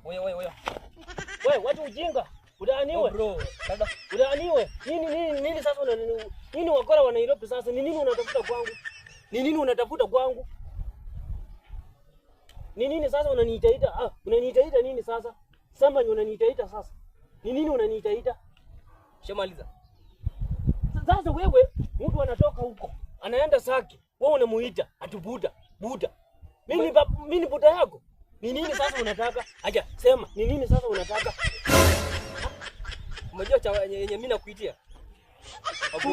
Wewe. Wewe wacha ujinga. Udaaniwe. Bro, dada. Udaaniwe. Nini sasa nini wakora wa Nairobi sasa? Ni nini unatafuta kwangu? Ni nini unatafuta kwangu? Ni nini sasa unaniitaita? Unaniitaita nini sasa? Sema ni unaniitaita sasa. Ni nini unaniitaita? Shamaliza. Sasa wewe mtu anatoka huko, anaenda Saki. Wewe unamuita atubuda, buda. Mimi ni buda yako. Ni nini sasa unataka? Acha sema, ni nini sasa unataka? Unajua cha yenye mimi nakuitia?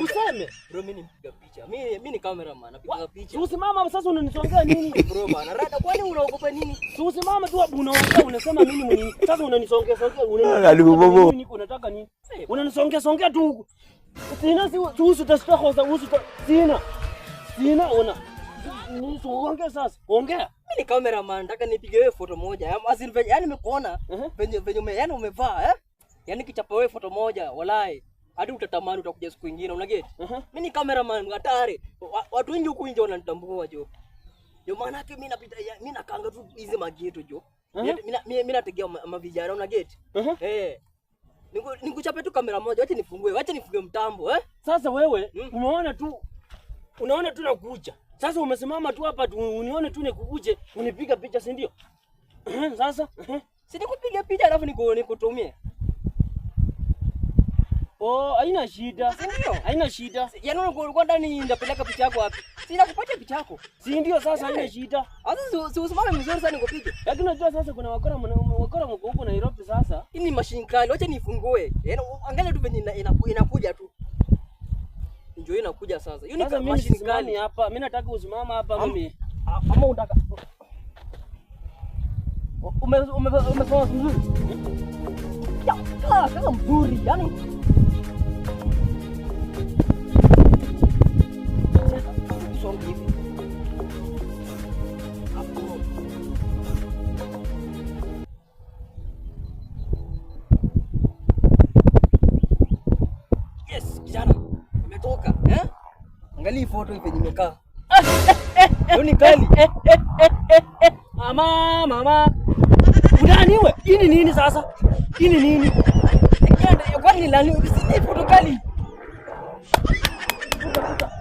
Useme, bro, mimi nipiga picha. Mimi ni cameraman, napiga picha. Usimama sasa unanisongea nini? Bro bana, rada kwani unaogopa nini? Usimama tu unaongea unasema mimi mwenyewe. Sasa unanisongea unanini unataka nini? Unanisongea tu huko. Sina usu tastako za usu sina ona. Ongea sasa. Ongea. Mimi ni cameraman, nataka nipige wewe foto moja. Yaani nimekuona venye yani umevaa Yaani kichapa wewe foto moja, walai. Hadi utatamani utakuja siku nyingine, una get? Mimi ni cameraman hatari. Watu wengi huku nje wananitambua jo. Ndio maana yake mimi napita mimi nakanga tu hizi magito jo. Mimi nategea mavijana, una get? Nikuchape tu kamera moja, acha nifungue mtambo Sasa wewe unaona tu nakuja. Sasa umesimama tu hapa tu unione tu nikukuje unipiga picha, si ndio? Sasa si nikupiga picha alafu nikutumie. Haina shida. Si ndio? Haina shida. Yaani ulikuwa ndani ndapeleka picha yako wapi? Sina kupatia picha yako. Si ndio sasa haina shida. Sasa si usimame mzuri sana nikupige. Lakini unajua sasa kuna wakora mko huko Nairobi sasa. Hii ni machine kali, acha nifungue. Yaani angalia tu venye inakuja tu. Njoo inakuja sasa. Hiyo ni machine kali hapa. Mimi nataka usimama hapa mimi. Ama unataka umefanya vizuri. Kama mzuri, yani yes, kijana, umetoka, Angalia foto hivi nimekaa. Ni kali. Mama. Udaniwe. Hii ni nini sasa? Hii ni nini? Kwani ni nani? Si foto kali.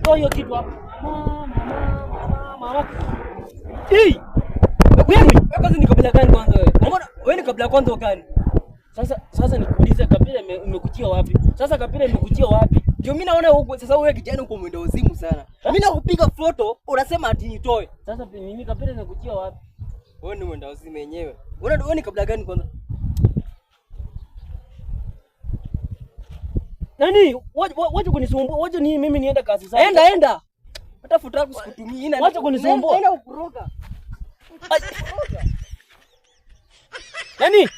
Toa hiyo kitu hapa. Mama. Wewe kwanza ni kabila gani kwanza wewe? Mbona wewe ni kabila kwanza gani? Sasa nikuulize kabila imekujia wapi? Sasa kabila imekujia wapi? Ndio mimi naona huko sasa wewe kijana uko mwendo wazimu sana. Mimi nakupiga foto unasema ati nitoe. Sasa mimi kabila imekujia wapi? Wewe ni mwendo wazimu wenyewe. Wewe ni kabila gani kwanza? Nani? Wacha kunisumbua. Wacha mimi niende kazi sasa. Enda. Hata foto yako sikutumii. Wacha kunisumbua. Enda ukuroga. Nani?